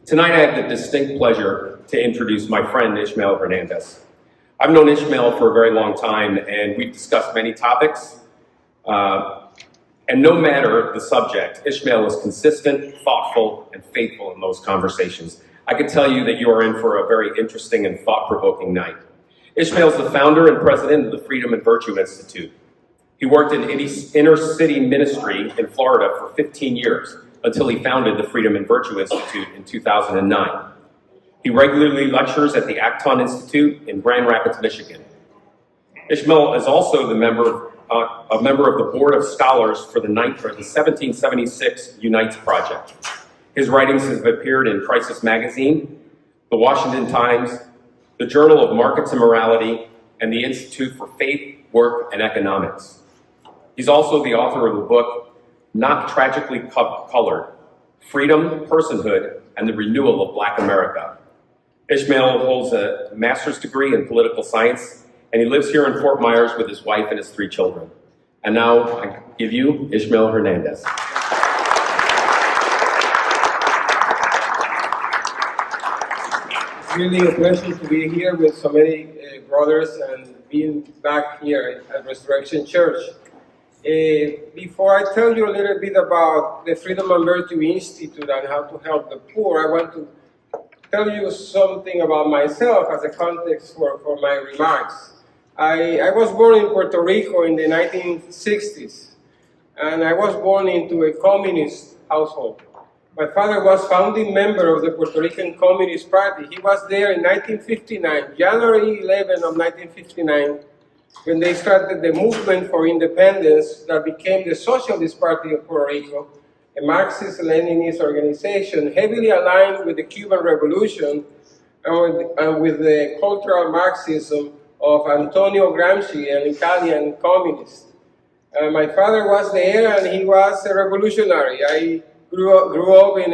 Tonight I have the distinct pleasure to introduce my friend Ismael Hernandez. I've known Ismael for a very long time and we've discussed many topics. And no matter the subject, Ismael is consistent, thoughtful, and faithful in those conversations. I can tell you that you are in for a very interesting and thought-provoking night. Ismael is the founder and president of the Freedom and Virtue Institute. He worked in inner city ministry in Florida for 15 years until he founded the Freedom and Virtue Institute in 2009. He regularly lectures at the Acton Institute in Grand Rapids, Michigan. Ismael is also a member of the Board of Scholars for the 1776 Unites Project. His writings have appeared in Crisis Magazine, the Washington Times, the Journal of Markets and Morality, and the Institute for Faith, Work, and Economics. He's also the author of the book, Not Tragically Colored, Freedom, Personhood, and the Renewal of Black America. Ismael holds a master's degree in political science, and he lives here in Fort Myers with his wife and his 3 children. And now I give you Ismael Hernandez. It's really a pleasure to be here with so many brothers and being back here at Resurrection Church. Before I tell you a little bit about the Freedom and Virtue Institute and how to help the poor, I want to tell you something about myself as a context for my remarks. I was born in Puerto Rico in the 1960s, and I was born into a communist household. My father was founding member of the Puerto Rican Communist Party. He was there in 1959, January 11 of 1959, when they started the movement for independence that became the Socialist Party of Puerto Rico, a Marxist-Leninist organization heavily aligned with the Cuban Revolution and with the cultural Marxism of Antonio Gramsci, an Italian communist. My father was there and he was a revolutionary. I grew up in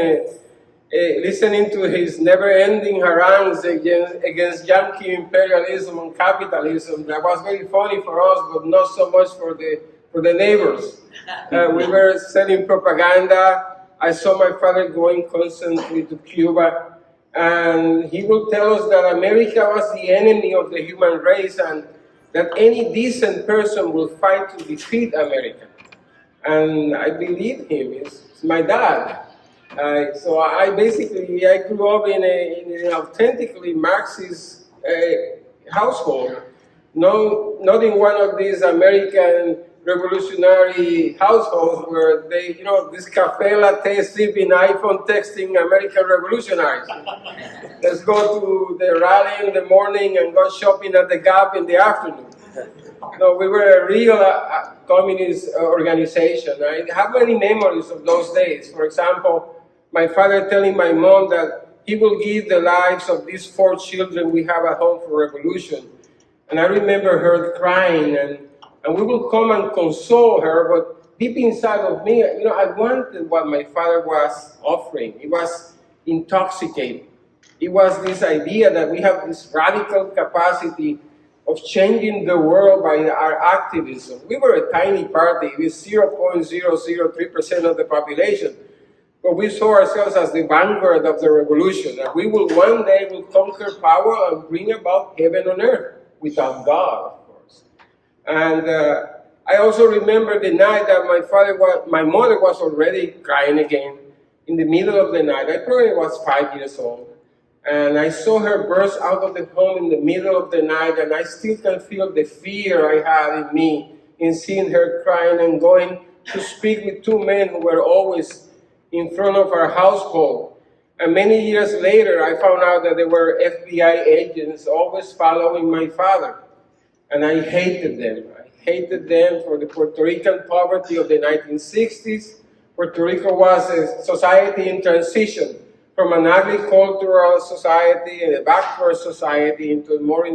listening to his never-ending harangues against Yankee imperialism and capitalism. That was very funny for us, but not so much for the neighbors. We were selling propaganda. I saw my father going constantly to Cuba, and he would tell us that America was the enemy of the human race and that any decent person will fight to defeat America. And I believed him. It's my dad. So I grew up in an authentically Marxist household, not in one of these American revolutionary households where they, this cafe latte sipping, iPhone texting American revolutionaries. Let's go to the rally in the morning and go shopping at the Gap in the afternoon. No, we were a real communist organization. I have many memories of those days. For example, my father telling my mom that he will give the lives of these 4 children we have at home for revolution. And I remember her crying, and we will come and console her, but deep inside of me, I wanted what my father was offering. It was intoxicating. It was this idea that we have this radical capacity of changing the world by our activism. We were a tiny party with 0.003% of the population, but we saw ourselves as the vanguard of the revolution, that we will one day conquer power and bring about heaven on earth without God, of course. And I also remember the night that my mother was already crying again in the middle of the night. I probably was 5 years old. And I saw her burst out of the home in the middle of the night, and I still can feel the fear I had in me in seeing her crying and going to speak with 2 men who were always in front of our household. And many years later, I found out that they were FBI agents always following my father. And I hated them. I hated them for the Puerto Rican poverty of the 1960s. Puerto Rico was a society in transition from an agricultural society and a backward society into a more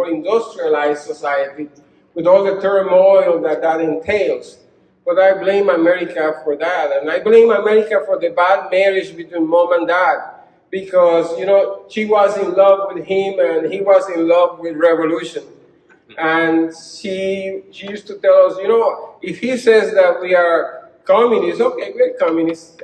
industrialized society with all the turmoil that entails. But I blame America for that, and I blame America for the bad marriage between mom and dad, because, she was in love with him and he was in love with revolution. And she used to tell us, if he says that we are communists. Okay, we're communists.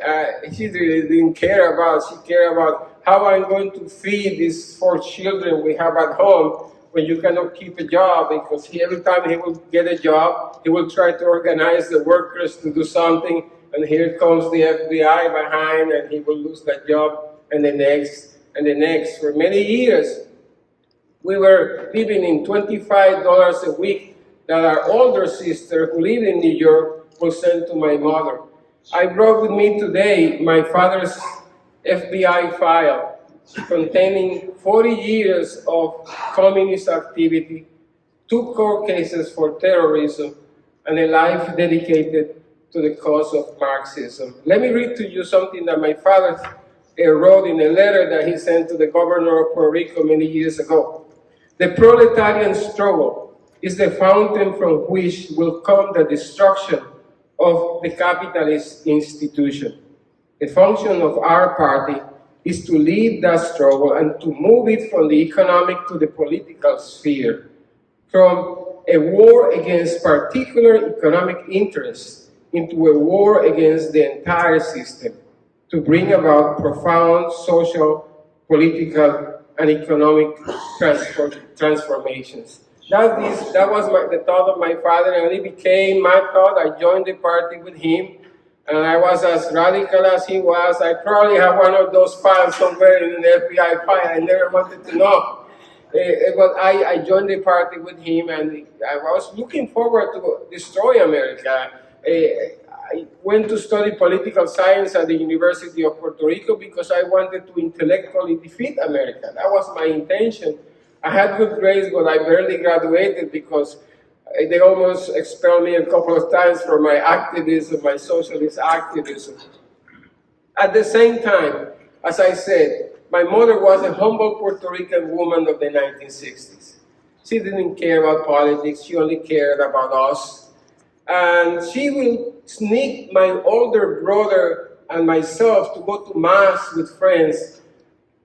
She really didn't care about. She cared about how I'm going to feed these 4 children we have at home when you cannot keep a job, because every time he will get a job, he will try to organize the workers to do something, and here comes the FBI behind, and he will lose that job, and the next, and the next. For many years, we were living in $25 a week that our older sister, who lived in New York, will send to my mother. I brought with me today my father's FBI file containing 40 years of communist activity, 2 court cases for terrorism, and a life dedicated to the cause of Marxism. Let me read to you something that my father wrote in a letter that he sent to the governor of Puerto Rico many years ago. The proletarian struggle is the fountain from which will come the destruction of the capitalist institution. The function of our party is to lead that struggle and to move it from the economic to the political sphere, from a war against particular economic interests into a war against the entire system, to bring about profound social, political, and economic transformations. That was the thought of my father, and it became my thought. I joined the party with him, and I was as radical as he was. I probably have one of those files somewhere in an FBI file. I never wanted to know. But I joined the party with him, and I was looking forward to destroy America. I went to study political science at the University of Puerto Rico because I wanted to intellectually defeat America. That was my intention. I had good grades, but I barely graduated because they almost expelled me a couple of times for my activism, my socialist activism. At the same time, as I said, my mother was a humble Puerto Rican woman of the 1960s. She didn't care about politics, she only cared about us. And she will sneak my older brother and myself to go to Mass with friends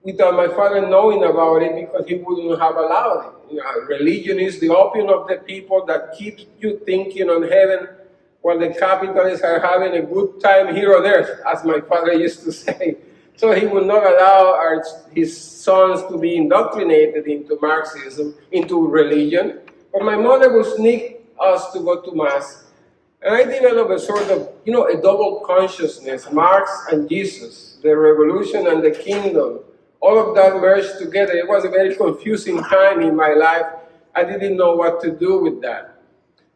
without my father knowing about it, because he wouldn't have allowed it. You know, religion is the opium of the people that keeps you thinking on heaven while the capitalists are having a good time here on earth, as my father used to say. So he would not allow his sons to be indoctrinated into Marxism, into religion. But my mother would sneak us to go to Mass. And I developed a sort of, a double consciousness, Marx and Jesus, the revolution and the kingdom. All of that merged together. It was a very confusing time in my life. I didn't know what to do with that.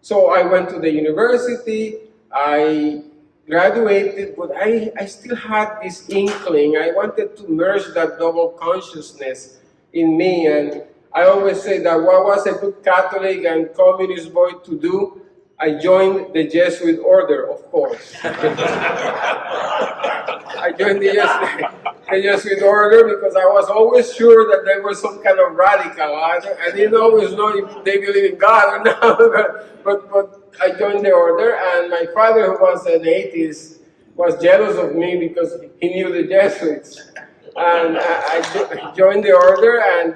So I went to the university, I graduated, but I still had this inkling. I wanted to merge that double consciousness in me. And I always say that what was a good Catholic and communist boy to do? I joined the Jesuit order, of course. I joined the Jesuit order because I was always sure that they were some kind of radical. I didn't always know if they believe in God or not, but I joined the order, and my father, who was an atheist, was jealous of me because he knew the Jesuits. And I joined the order, and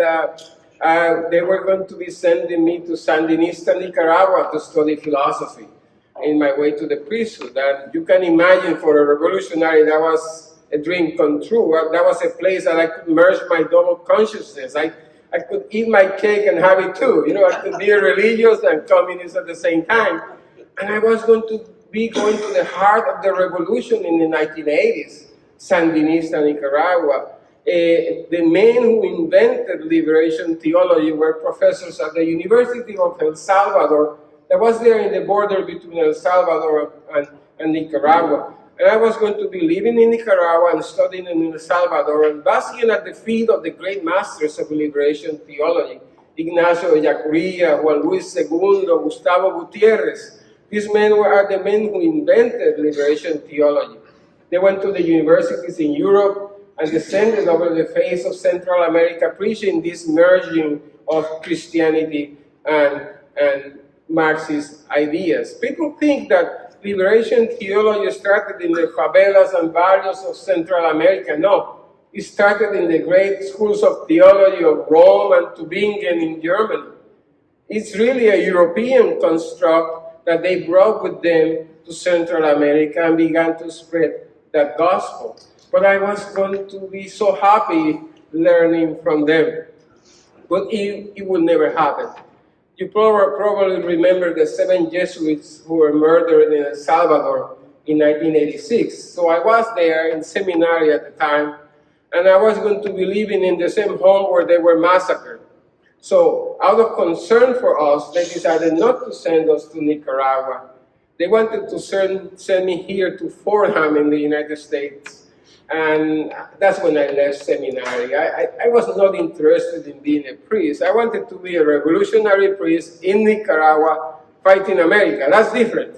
they were going to be sending me to Sandinista, Nicaragua to study philosophy in my way to the priesthood. And you can imagine, for a revolutionary, that was a dream come true. That was a place that I could merge my double consciousness. I could eat my cake and have it too. I could be a religious and communist at the same time. And I was going to be going to the heart of the revolution in the 1980s, Sandinista, Nicaragua. The men who invented liberation theology were professors at the University of El Salvador that was there in the border between El Salvador and Nicaragua. And I was going to be living in Nicaragua and studying in El Salvador and basking at the feet of the great masters of liberation theology, Ignacio de Yacuría, Juan Luis II, Gustavo Gutierrez. These men are the men who invented liberation theology. They went to the universities in Europe and descended over the face of Central America, preaching this merging of Christianity and Marxist ideas. People think that liberation theology started in the favelas and barrios of Central America. No, it started in the great schools of theology of Rome and Tübingen in Germany. It's really a European construct that they brought with them to to Central America and began to spread that gospel. But I was going to be so happy learning from them. But it would never happen. You probably remember the 7 Jesuits who were murdered in El Salvador in 1986. So I was there in seminary at the time, and I was going to be living in the same home where they were massacred. So out of concern for us, they decided not to send us to Nicaragua. They wanted to send me here to Fordham in the United States. And that's when I left seminary. I was not interested in being a priest. I wanted to be a revolutionary priest in Nicaragua fighting America. That's different.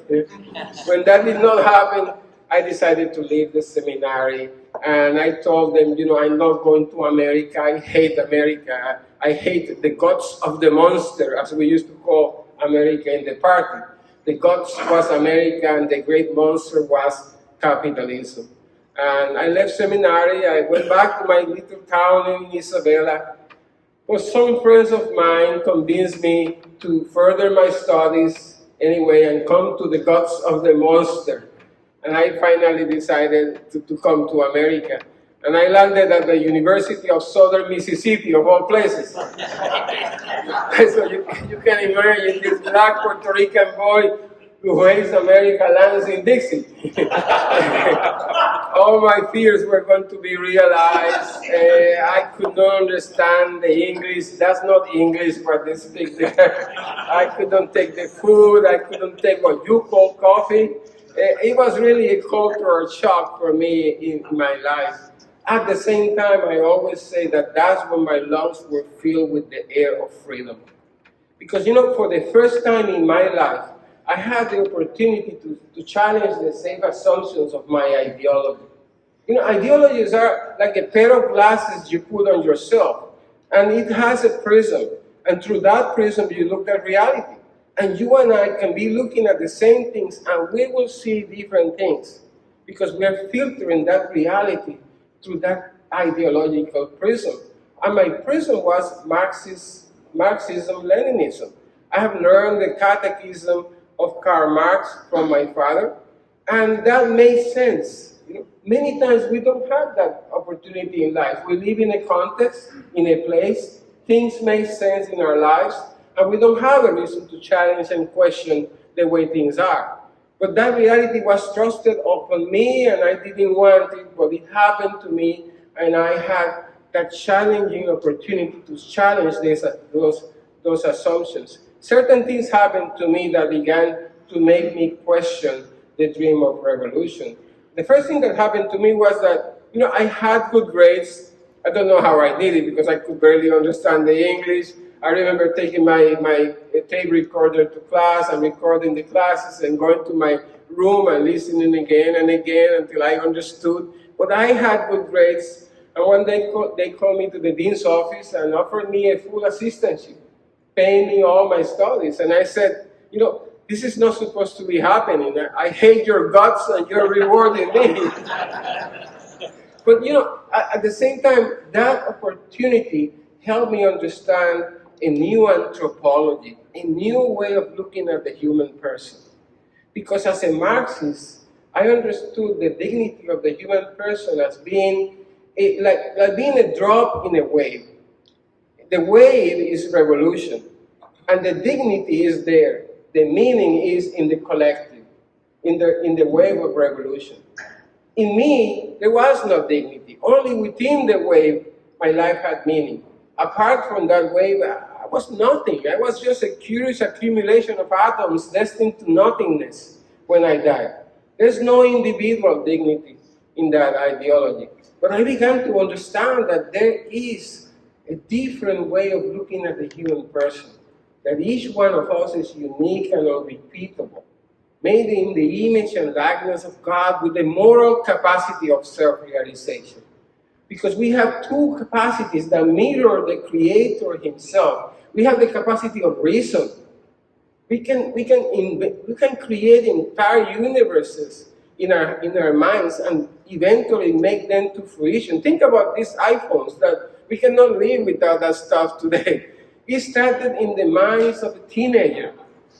When that did not happen, I decided to leave the seminary. And I told them, I'm not going to America. I hate America. I hate the guts of the monster, as we used to call America in the party. The guts was America, and the great monster was capitalism. And I left seminary. I went back to my little town in Isabela. But some friends of mine convinced me to further my studies anyway and come to the guts of the monster. And I finally decided to come to America. And I landed at the University of Southern Mississippi, of all places. So you can imagine this black Puerto Rican boy who hates America lands in Dixie. All my fears were going to be realized. I could not understand the English. That's not English, what they speak there. I couldn't take the food. I couldn't take what you call coffee. It was really a cultural shock for me in my life. At the same time, I always say that that's when my lungs were filled with the air of freedom. Because, for the first time in my life, I had the opportunity to challenge the safe assumptions of my ideology. Ideologies are like a pair of glasses you put on yourself, and it has a prism. And through that prism, you look at reality. And you and I can be looking at the same things, and we will see different things because we are filtering that reality through that ideological prism. And my prism was Marxism-Leninism. I have learned the catechism of Karl Marx from my father, and that made sense. Many times we don't have that opportunity in life. We live in a context, in a place, things make sense in our lives, and we don't have a reason to challenge and question the way things are. But that reality was trusted upon me, and I didn't want it, but it happened to me, and I had that challenging opportunity to challenge those assumptions. Certain things happened to me that began to make me question the dream of revolution. The first thing that happened to me was that, I had good grades. I don't know how I did it because I could barely understand the English. I remember taking my tape recorder to class and recording the classes and going to my room and listening again and again until I understood. But I had good grades. And one day they called me to the dean's office and offered me a full assistantship, paying me all my studies. And I said, this is not supposed to be happening. I hate your guts and you're rewarding me. But at the same time, that opportunity helped me understand a new anthropology, a new way of looking at the human person. Because as a Marxist, I understood the dignity of the human person as being like being a drop in a wave. The wave is revolution, and the dignity is there. The meaning is in the collective, in the wave of revolution. In me, there was no dignity. Only within the wave, my life had meaning. Apart from that wave, I was nothing. I was just a curious accumulation of atoms destined to nothingness when I died. There's no individual dignity in that ideology. But I began to understand that there is a different way of looking at the human person, that each one of us is unique and unrepeatable, made in the image and likeness of God with the moral capacity of self-realization. Because we have two capacities that mirror the Creator Himself. We have the capacity of reason. We can create entire universes in our minds and eventually make them to fruition. Think about these iPhones that we cannot live without that stuff today. It started in the minds of a teenager,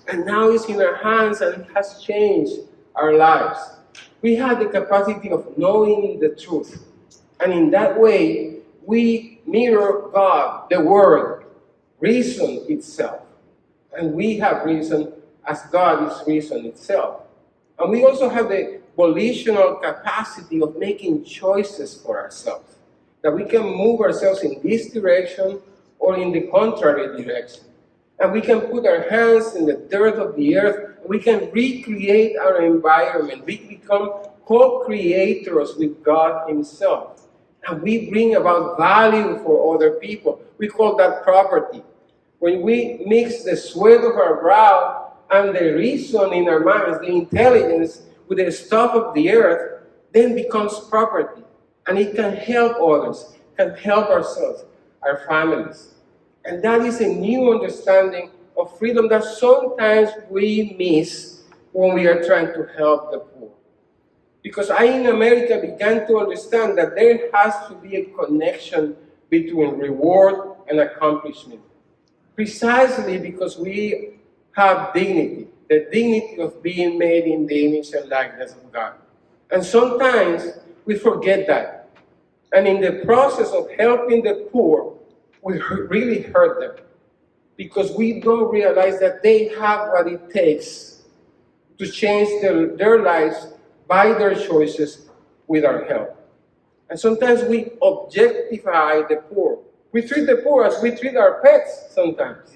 and now it's in our hands, and it has changed our lives. We have the capacity of knowing the truth. And in that way, we mirror God, the Word, reason itself. And we have reason as God is reason itself. And we also have the volitional capacity of making choices for ourselves. That we can move ourselves in this direction or in the contrary direction. And we can put our hands in the dirt of the earth, and we can recreate our environment. We become co-creators with God Himself. And we bring about value for other people. We call that property. When we mix the sweat of our brow and the reason in our minds, the intelligence, with the stuff of the earth, then becomes property. And it can help others, can help ourselves, our families. And that is a new understanding of freedom that sometimes we miss when we are trying to help the poor. Because I in America began to understand that there has to be a connection between reward and accomplishment. Precisely because we have dignity, the dignity of being made in the image and likeness of God. And sometimes we forget that. And in the process of helping the poor, we really hurt them. Because we don't realize that they have what it takes to change their lives by their choices with our help. And sometimes we objectify the poor. We treat the poor as we treat our pets sometimes.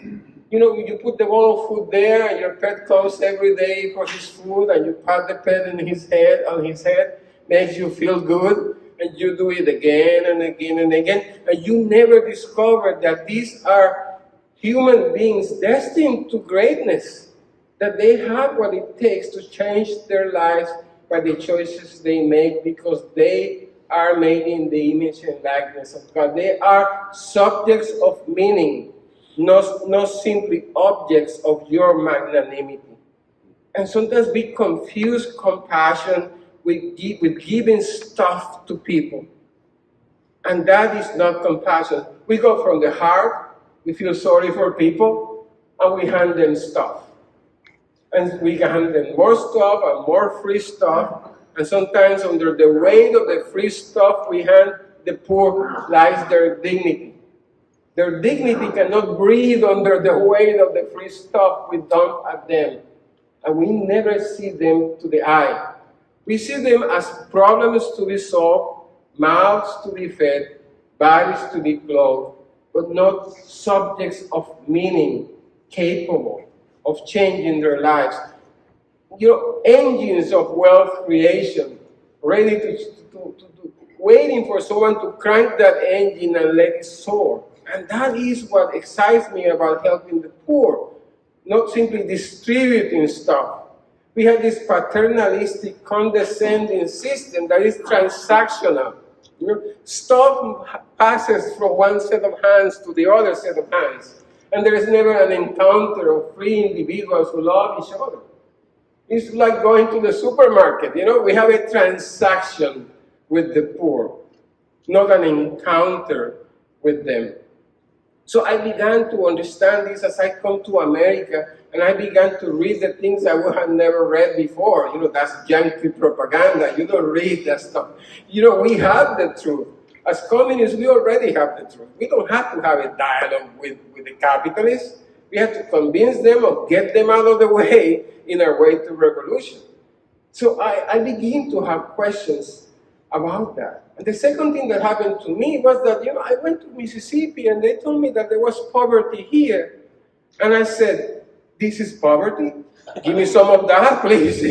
You know, you put the bowl of food there and your pet comes every day for his food and you pat the pet on his head, makes you feel good, and you do it again and again and again, and you never discover that these are human beings destined to greatness, that they have what it takes to change their lives by the choices they make because they are made in the image and likeness of God. They are subjects of meaning, not simply objects of your magnanimity. And sometimes we confuse compassion with giving stuff to people. And that is not compassion. We go from the heart, we feel sorry for people, and we hand them stuff. And we can hand them more stuff and more free stuff. And sometimes under the weight of the free stuff we hand the poor lies their dignity. Their dignity cannot breathe under the weight of the free stuff we dump at them. And we never see them to the eye. We see them as problems to be solved, mouths to be fed, bodies to be clothed, but not subjects of meaning, capable of changing their lives. You know, engines of wealth creation, ready to waiting for someone to crank that engine and let it soar. And that is what excites me about helping the poor, not simply distributing stuff. We have this paternalistic, condescending system that is transactional. You know, stuff passes from one set of hands to the other set of hands. And there is never an encounter of free individuals who love each other. It's like going to the supermarket. You know, we have a transaction with the poor, not an encounter with them. So I began to understand this as I come to America, and I began to read the things I would have never read before. You know, that's Yankee propaganda. You don't read that stuff. You know, we have the truth. As communists, we already have the truth. We don't have to have a dialogue with the capitalists. We have to convince them or get them out of the way in our way to revolution. So I begin to have questions about that. And the second thing that happened to me was that, you know, I went to Mississippi and they told me that there was poverty here. And I said, this is poverty? Give me some of that, please.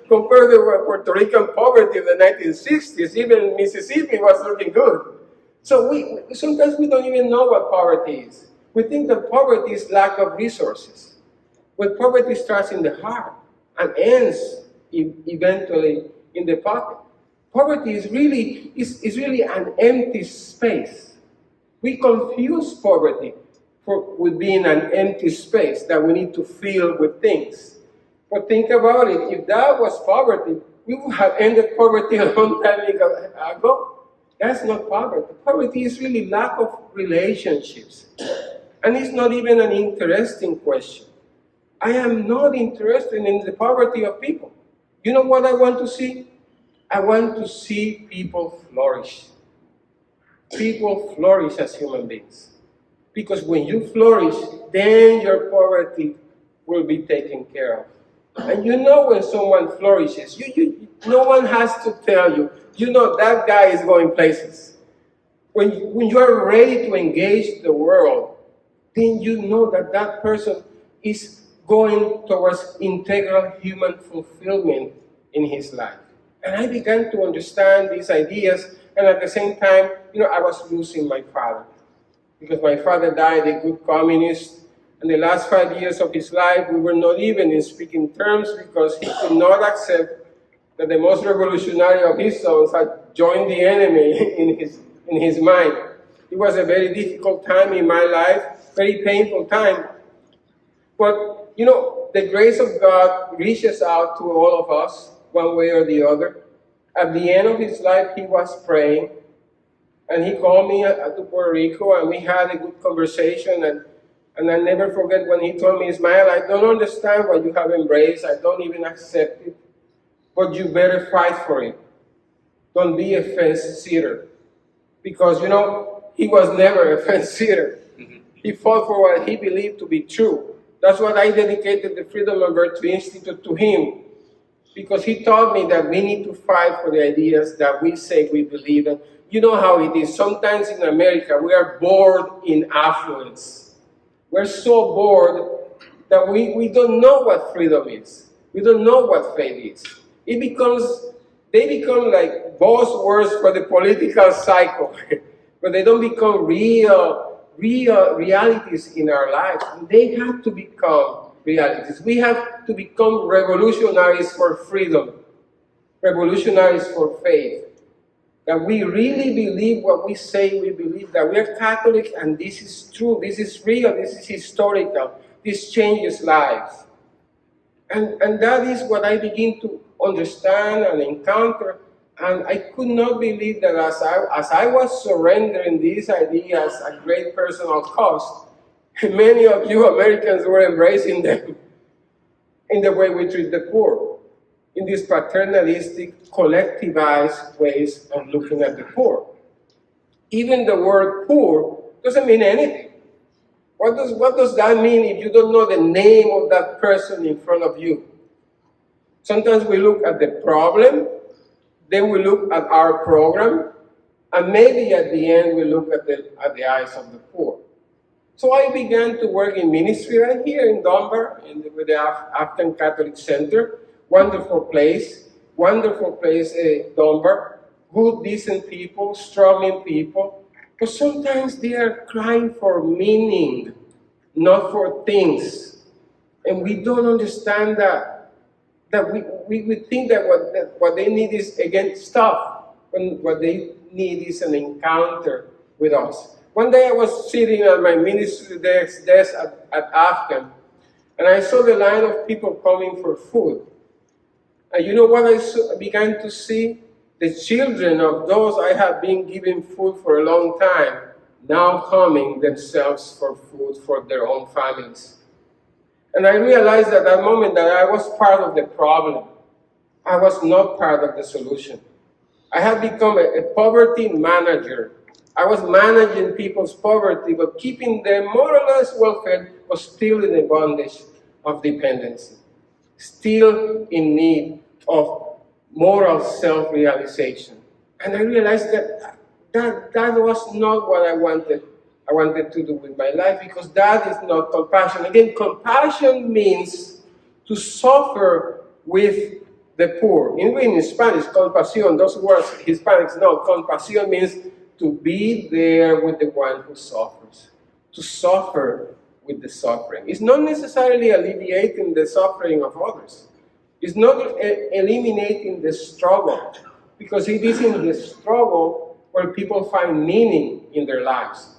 Compared to Puerto Rican poverty in the 1960s, even Mississippi was looking good. So sometimes we don't even know what poverty is. We think that poverty is lack of resources. But poverty starts in the heart and ends eventually in the pocket. Poverty is really an empty space. We confuse poverty with being an empty space that we need to fill with things. But think about it, if that was poverty, we would have ended poverty a long time ago. That's not poverty. Poverty is really lack of relationships. And it's not even an interesting question. I am not interested in the poverty of people. You know what I want to see? I want to see people flourish. People flourish as human beings. Because when you flourish, then your poverty will be taken care of. And you know when someone flourishes, no one has to tell you, you know that guy is going places. When you are ready to engage the world, then you know that that person is going towards integral human fulfillment in his life. And I began to understand these ideas, and at the same time, I was losing my father. Because my father died a good communist, and the last 5 years of his life, we were not even in speaking terms because he could not accept that the most revolutionary of his sons had joined the enemy in his mind. It was a very difficult time in my life, very painful time. But, the grace of God reaches out to all of us, one way or the other. At the end of his life, he was praying, and he called me to Puerto Rico, and we had a good conversation, and I never forget when he told me, Ismael, I don't understand what you have embraced, I don't even accept it, but you better fight for it. Don't be a fence-sitter. Because, he was never a fence-sitter. He fought for what he believed to be true. That's what I dedicated the Freedom and Virtue Institute to him. Because he taught me that we need to fight for the ideas that we say we believe in. You know how it is. Sometimes in America, we are bored in affluence. We're so bored that we don't know what freedom is. We don't know what faith is. They become like buzzwords for the political cycle, but they don't become real realities in our lives. They have to become realities. We have to become revolutionaries for freedom, revolutionaries for faith. That we really believe what we say we believe, that we are Catholic and this is true, this is real, this is historical, this changes lives. And that is what I begin to understand and encounter. And I could not believe that as I was surrendering these ideas at great personal cost, many of you Americans were embracing them in the way we treat the poor, in these paternalistic, collectivized ways of looking at the poor. Even the word poor doesn't mean anything. What does that mean if you don't know the name of that person in front of you? Sometimes we look at the problem, then we look at our program, and maybe at the end we look at the eyes of the poor. So I began to work in ministry right here in Dunbar, with the African Catholic Center. Wonderful place, Dunbar. Good, decent people, struggling people. But sometimes they are crying for meaning, not for things. And we don't understand that. That we think that what they need is, again, stuff. When what they need is an encounter with us. One day I was sitting at my ministry desk at Afghan, and I saw the line of people coming for food. And you know what I began to see? The children of those I have been giving food for a long time, now coming themselves for food for their own families. And I realized at that moment that I was part of the problem. I was not part of the solution. I had become a poverty manager. I was managing people's poverty, but keeping them more or less well-fed, was still in the bondage of dependency, still in need of moral self-realization. And I realized that was not what I wanted to do with my life, because that is not compassion. Again, compassion means to suffer with the poor. In Spanish, compasión, those words Hispanics know, compasión means to be there with the one who suffers, to suffer with the suffering. It's not necessarily alleviating the suffering of others. It's not eliminating the struggle, because it is in the struggle where people find meaning in their lives.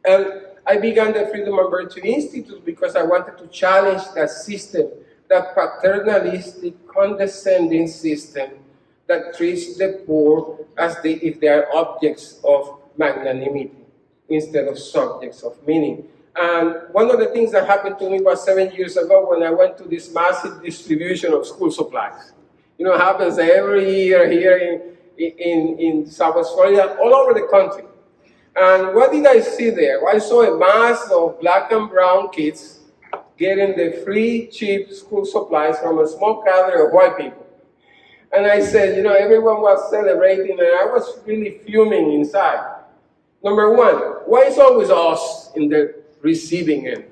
And I began the Freedom and Virtue Institute because I wanted to challenge that system, that paternalistic, condescending system that treats the poor as if they are objects of magnanimity instead of subjects of meaning. And one of the things that happened to me was 7 years ago when I went to this massive distribution of school supplies. Happens every year here in Southwest Florida, all over the country. And what did I see there? Well, I saw a mass of black and brown kids getting the free, cheap school supplies from a small gathering of white people. And I said, everyone was celebrating, and I was really fuming inside. Number one, why is always us in the receiving end?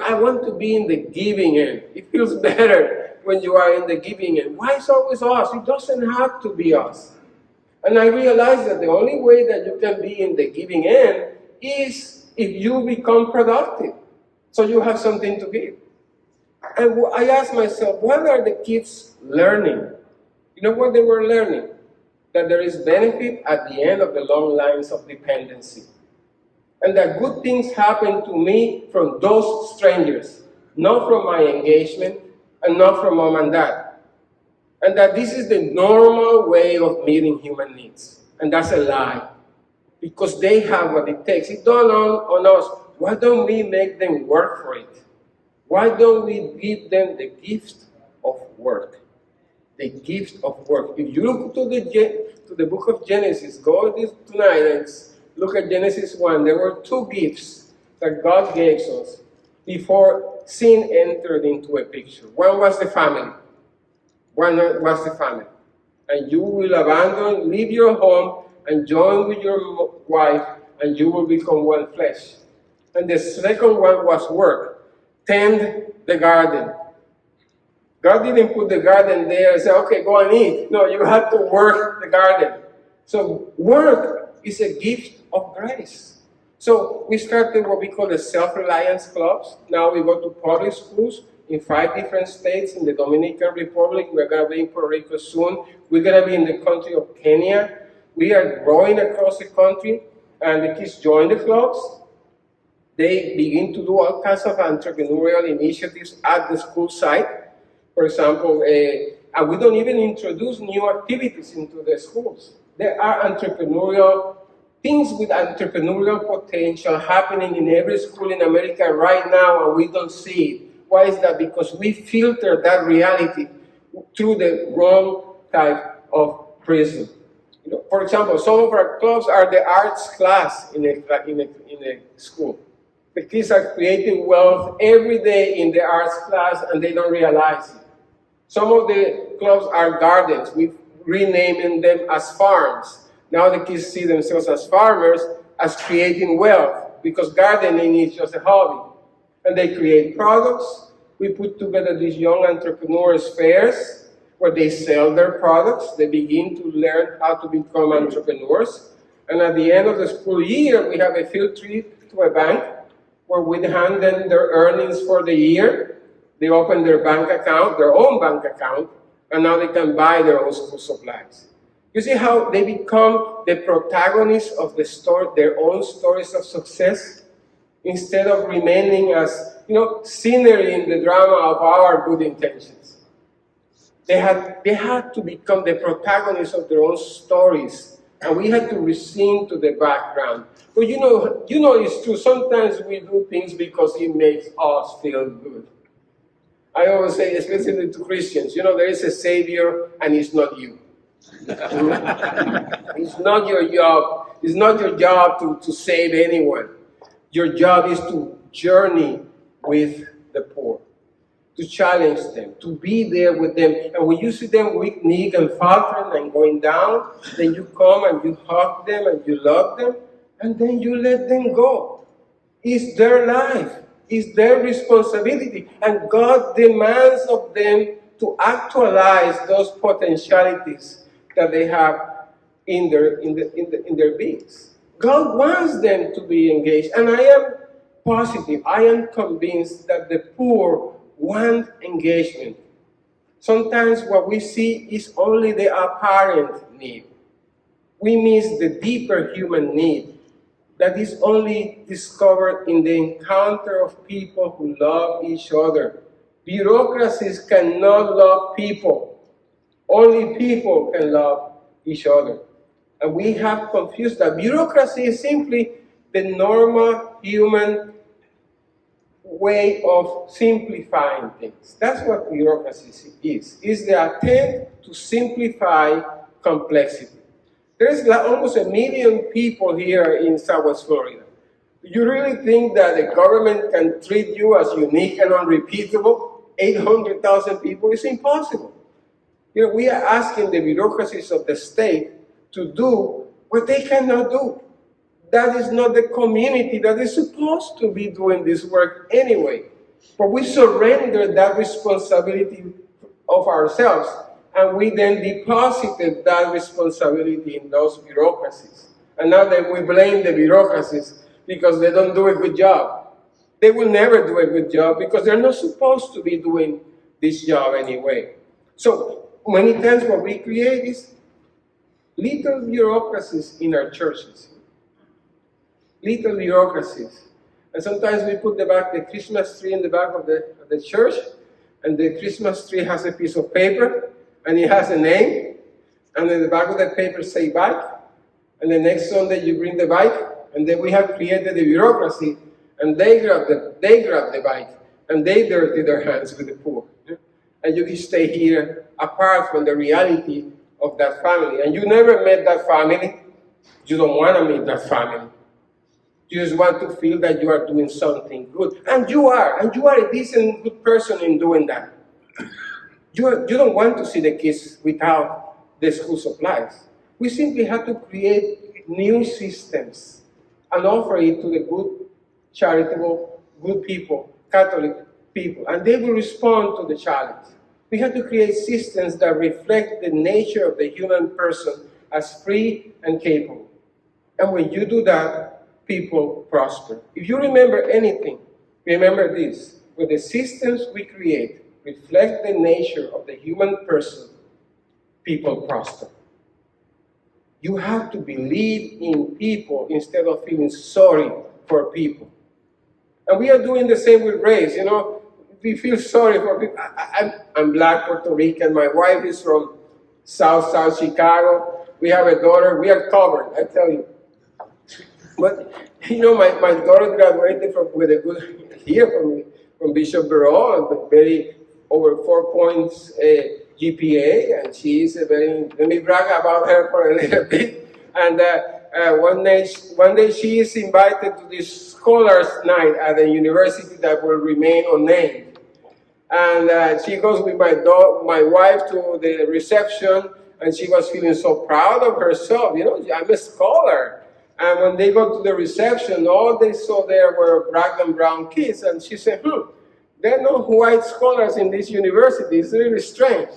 I want to be in the giving end. It feels better when you are in the giving end. Why is always us? It doesn't have to be us. And I realized that the only way that you can be in the giving end is if you become productive. So you have something to give. And I asked myself, what are the kids learning? You know what they were learning? That there is benefit at the end of the long lines of dependency. And that good things happen to me from those strangers, not from my engagement and not from mom and dad. And that this is the normal way of meeting human needs. And that's a lie. Because they have what it takes. It's done on us. Why don't we make them work for it? Why don't we give them the gift of work? The gift of work. If you look to the book of Genesis, go tonight and look at Genesis 1. There were two gifts that God gave us before sin entered into a picture. One was the family. And you will leave your home and join with your wife, and you will become one flesh. And the second one was work. Tend the garden. God didn't put the garden there and say, okay, go and eat. No, you have to work the garden. So work is a gift of grace. So we started what we call the self-reliance clubs. Now we go to public schools in 5 different states. In the Dominican Republic, we're going to be in Puerto Rico soon. We're going to be in the country of Kenya. We are growing across the country, and the kids join the clubs. They begin to do all kinds of entrepreneurial initiatives at the school site. For example, and we don't even introduce new activities into the schools. There are entrepreneurial things with entrepreneurial potential happening in every school in America right now, and we don't see it. Why is that? Because we filter that reality through the wrong type of prism. For example, some of our clubs are the arts class in a school. The kids are creating wealth every day in the arts class, and they don't realize it. Some of the clubs are gardens. We've renamed them as farms. Now the kids see themselves as farmers, as creating wealth, because gardening is just a hobby. And they create products. We put together these young entrepreneurs fairs where they sell their products. They begin to learn how to become entrepreneurs. And at the end of the school year, we have a field trip to a bank where we hand them their earnings for the year. They open their bank account, their own bank account, and now they can buy their own school supplies. You see how they become the protagonists of the story, their own stories of success, instead of remaining as, scenery in the drama of our good intentions. They had to become the protagonists of their own stories, and we had to recede to the background. But it's true. Sometimes we do things because it makes us feel good. I always say, especially to Christians, there is a Savior, and it's not you. It's not your job. It's not your job to save anyone. Your job is to journey with the poor, to challenge them, to be there with them. And when you see them weak-kneed and faltering and going down, then you come and you hug them and you love them, and then you let them go. It's their life. It's their responsibility. And God demands of them to actualize those potentialities that they have in their beings. God wants them to be engaged. And I am positive, I am convinced that the poor want engagement. Sometimes what we see is only the apparent need. We miss the deeper human need that is only discovered in the encounter of people who love each other. Bureaucracies cannot love people. Only people can love each other. And we have confused that. Bureaucracy is simply the normal human way of simplifying things. That's what bureaucracy is. It's the attempt to simplify complexity. There's almost 1 million people here in Southwest Florida. Do you really think that the government can treat you as unique and unrepeatable? 800,000 people is impossible. We are asking the bureaucracies of the state to do what they cannot do. That is not the community that is supposed to be doing this work anyway. But we surrender that responsibility of ourselves, and we then deposited that responsibility in those bureaucracies. And now that we blame the bureaucracies because they don't do a good job. They will never do a good job because they're not supposed to be doing this job anyway. So many times what we create is little bureaucracies in our churches. Little bureaucracies. And sometimes we put the Christmas tree in the back of the church, and the Christmas tree has a piece of paper, and it has a name, and in the back of the paper say bike, and the next Sunday you bring the bike, and then we have created the bureaucracy, and they grab the bike, and they dirty their hands with the poor. And you can stay here apart from the reality of that family. And you never met that family. You don't want to meet that family. You just want to feel that you are doing something good. And you are a decent, good person in doing that. You don't want to see the kids without the school supplies. We simply have to create new systems and offer it to the good, charitable, good people, Catholic people, and they will respond to the challenge. We have to create systems that reflect the nature of the human person as free and capable. And when you do that, people prosper. If you remember anything, remember this. When the systems we create reflect the nature of the human person, people prosper. You have to believe in people instead of feeling sorry for people. And we are doing the same with race. We feel sorry for people. I'm Black Puerto Rican. My wife is from South Chicago. We have a daughter. We are covered, I tell you. But, my daughter graduated with a good here from Bishop Barreau, very over 4 points GPA, and she is let me brag about her for a little bit. And one day she is invited to this scholars night at a university that will remain unnamed. And she goes with my wife to the reception, and she was feeling so proud of herself. I'm a scholar. And when they go to the reception, all they saw there were black and brown kids. And she said, there are no white scholars in this university. It's really strange.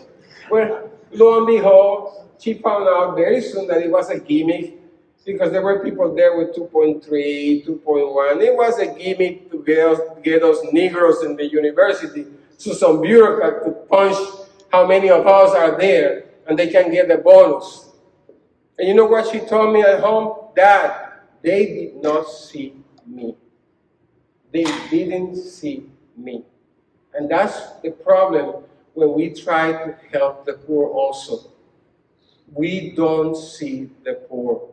Well, lo and behold, she found out very soon that it was a gimmick, because there were people there with 2.3, 2.1. It was a gimmick to get those Negroes in the university, so some bureaucrat could punch how many of us are there, and they can get a bonus. And you know what she told me at home? Dad, they did not see me. They didn't see me. And that's the problem when we try to help the poor also. We don't see the poor.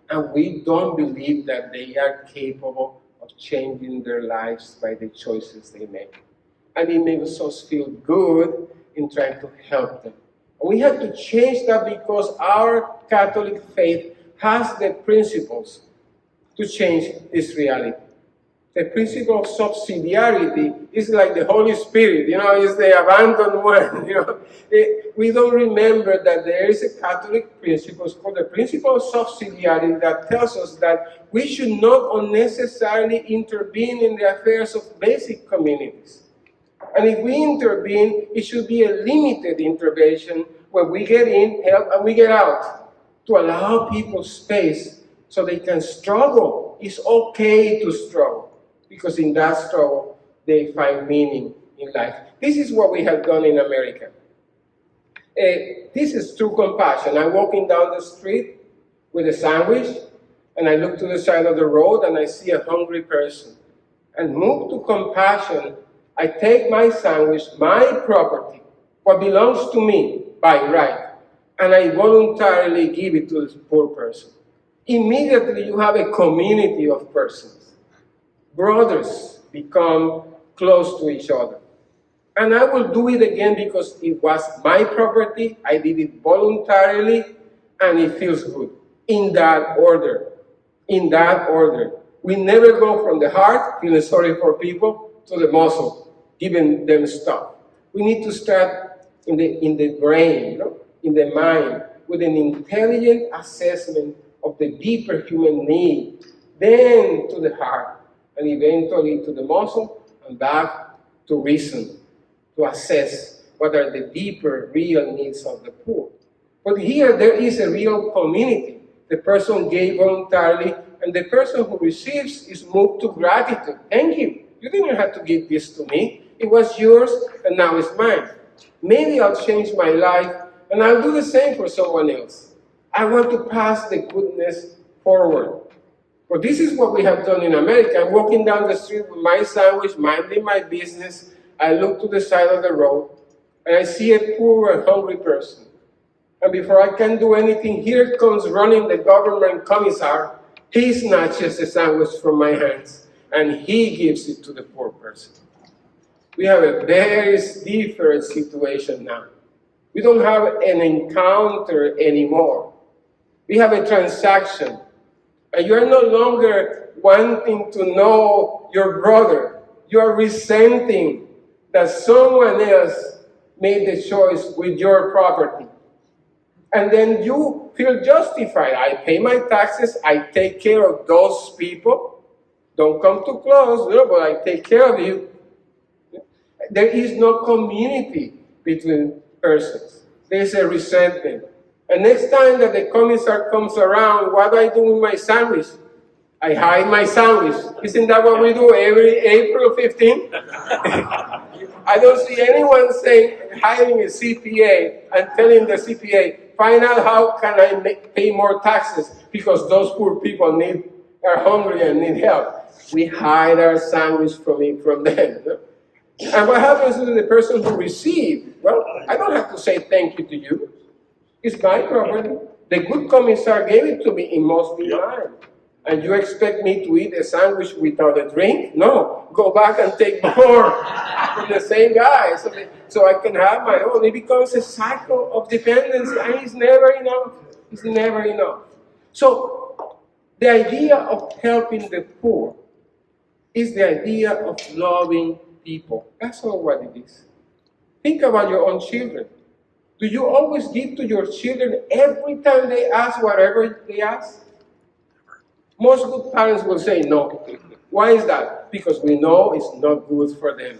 And we don't believe that they are capable of changing their lives by the choices they make. And it makes us feel good in trying to help them. And we have to change that because our Catholic faith has the principles to change this reality. The principle of subsidiarity is like the Holy Spirit, is the abandoned one. We don't remember that there is a Catholic principle called the principle of subsidiarity that tells us that we should not unnecessarily intervene in the affairs of basic communities. And if we intervene, it should be a limited intervention where we get in, help, and we get out, to allow people space so they can struggle. It's okay to struggle, because in that struggle, they find meaning in life. This is what we have done in America. This is true compassion. I'm walking down the street with a sandwich, and I look to the side of the road, and I see a hungry person. And moved to compassion, I take my sandwich, my property, what belongs to me by right, and I voluntarily give it to this poor person. Immediately you have a community of persons, brothers, become close to each other. And I will do it again because it was my property, I did it voluntarily, and it feels good. In that order. In that order. We never go from the heart, feeling sorry for people, to the muscle, giving them stuff. We need to start in the brain, in the mind, with an intelligent assessment of the deeper human need, then to the heart, and eventually to the muscle, and back to reason, to assess what are the deeper, real needs of the poor. But here there is a real community. The person gave voluntarily, and the person who receives is moved to gratitude. Thank you. You didn't have to give this to me. It was yours, and now it's mine. Maybe I'll change my life, and I'll do the same for someone else. I want to pass the goodness forward. But this is what we have done in America. I'm walking down the street with my sandwich, minding my business. I look to the side of the road, and I see a poor and hungry person. And before I can do anything, here comes running the government commissar. He snatches the sandwich from my hands, and he gives it to the poor person. We have a very different situation now. We don't have an encounter anymore. We have a transaction. And you are no longer wanting to know your brother. You are resenting that someone else made the choice with your property. And then you feel justified. I pay my taxes. I take care of those people. Don't come too close, but I take care of you. There is no community between persons. There's a resentment. And next time that the commissar comes around, what do I do with my sandwich? I hide my sandwich. Isn't that what we do every April 15th? I don't see anyone saying, hiring a CPA and telling the CPA, find out how can I pay more taxes because those poor people are hungry and need help. We hide our sandwich from them. And what happens to the person who received? Well, I don't have to say thank you to you. It's my property. The good commissar gave it to me. It must be mine. And you expect me to eat a sandwich without a drink? No. Go back and take more from the same guy so I can have my own. It becomes a cycle of dependency, and it's never enough. It's never enough. So the idea of helping the poor is the idea of loving people. That's all what it is. Think about your own children. Do you always give to your children every time they ask whatever they ask? Most good parents will say no. Why is that? Because we know it's not good for them.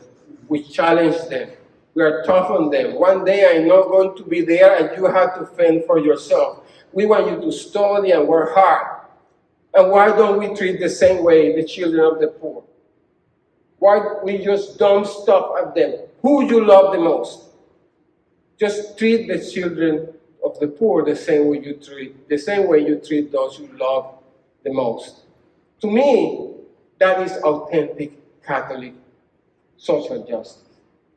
We challenge them. We are tough on them. One day I'm not going to be there and you have to fend for yourself. We want you to study and work hard. And why don't we treat the same way the children of the poor? Why we just dump stuff at them? Who you love the most? Just treat the children of the poor the same way you treat those you love the most. To me, that is authentic Catholic social justice.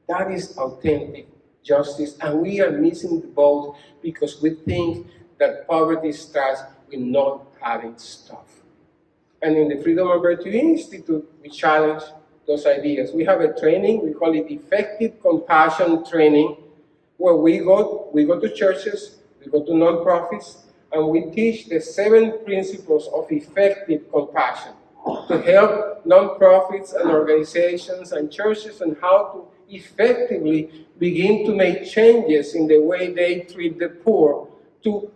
That is authentic justice, and we are missing the boat because we think that poverty starts with not having stuff. And in the Freedom and Virtue Institute, we challenge those ideas. We have a training, we call it Effective Compassion Training, where we go to churches, we go to nonprofits, and we teach the 7 principles of effective compassion to help nonprofits and organizations and churches on how to effectively begin to make changes in the way they treat the poor to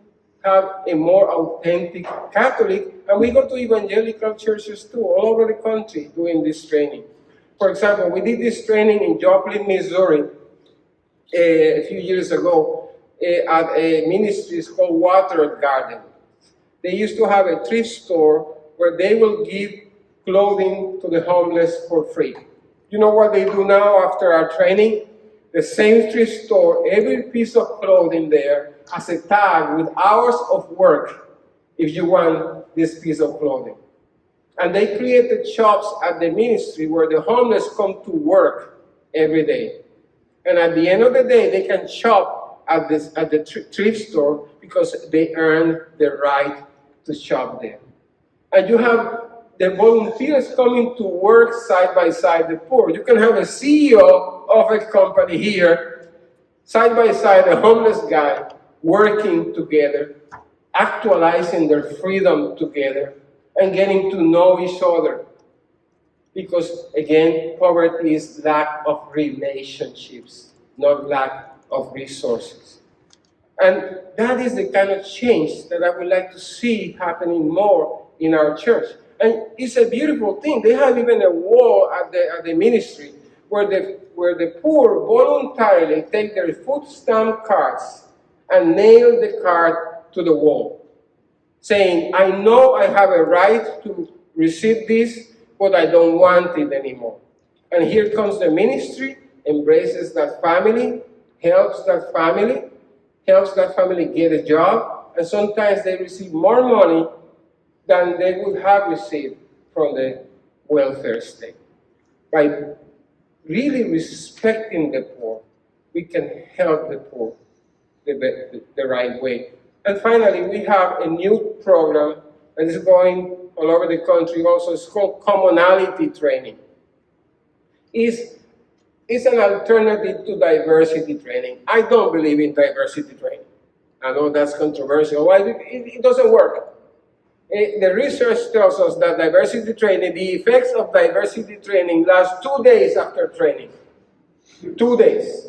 have a more authentic Catholic. And we go to evangelical churches too, all over the country doing this training. For example, we did this training in Joplin, Missouri a few years ago at a ministry called Water Garden. They used to have a thrift store where they will give clothing to the homeless for free. You know what they do now after our training? The same thrift store, every piece of clothing there has a tag with hours of work if you want this piece of clothing. And they created shops at the ministry where the homeless come to work every day. And at the end of the day, they can shop at the thrift store because they earn the right to shop there. And you have the volunteers coming to work side by side the poor. You can have a CEO of a company here, side by side a homeless guy, working together, actualizing their freedom together, and getting to know each other. Because, again, poverty is lack of relationships, not lack of resources. And that is the kind of change that I would like to see happening more in our church. And it's a beautiful thing. They have even a wall at the ministry where the poor voluntarily take their food stamp cards and nail the card to the wall, saying, I know I have a right to receive this, but I don't want it anymore. And here comes the ministry, embraces that family, helps that family get a job, and sometimes they receive more money than they would have received from the welfare state. By really respecting the poor, we can help the poor the right way. And finally, we have a new program that is going all over the country also. It's called commonality training. It's an alternative to diversity training. I don't believe in diversity training. I know that's controversial. Why? It doesn't work. The research tells us that diversity training, the effects of diversity training last 2 days after training. 2 days.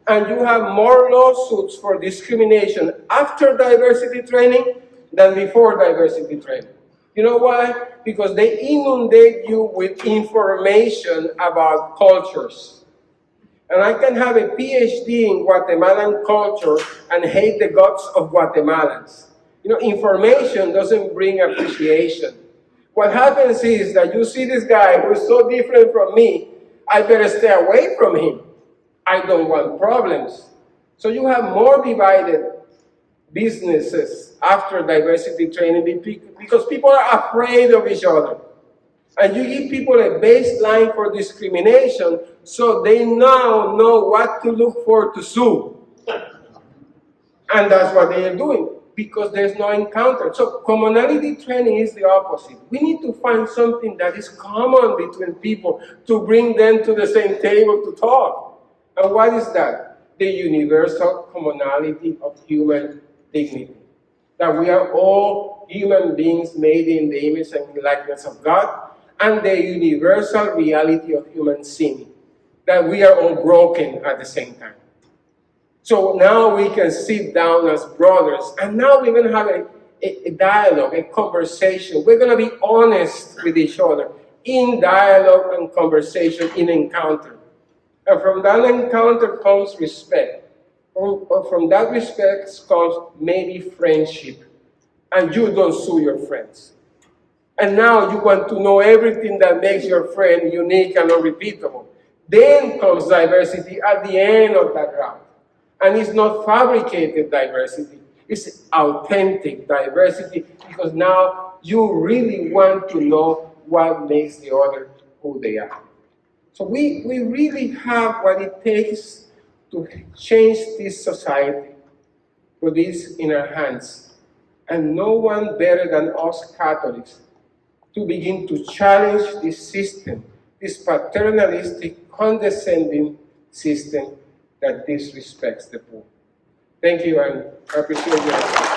And you have more lawsuits for discrimination after diversity training than before diversity training. You know why? Because they inundate you with information about cultures. And I can have a PhD in Guatemalan culture and hate the guts of Guatemalans. You know, information doesn't bring appreciation. What happens is that you see this guy who is so different from me, I better stay away from him. I don't want problems. So you have more divided businesses after diversity training because people are afraid of each other. And you give people a baseline for discrimination so they now know what to look for to sue. And that's what they are doing because there's no encounter. So commonality training is the opposite. We need to find something that is common between people to bring them to the same table to talk. And what is that? The universal commonality of human dignity. That we are all human beings made in the image and likeness of God, and the universal reality of human sin. That we are all broken at the same time. So now we can sit down as brothers, and now we're going to have a dialogue, a conversation. We're going to be honest with each other in dialogue and conversation, in encounter. And from that encounter comes respect. From that respect comes maybe friendship. And you don't sue your friends. And now you want to know everything that makes your friend unique and unrepeatable. Then comes diversity at the end of that route. And it's not fabricated diversity. It's authentic diversity because now you really want to know what makes the other who they are. So we really have what it takes to change this society, put this in our hands. And no one better than us Catholics to begin to challenge this system, this paternalistic, condescending system that disrespects the poor. Thank you, and I appreciate your attention.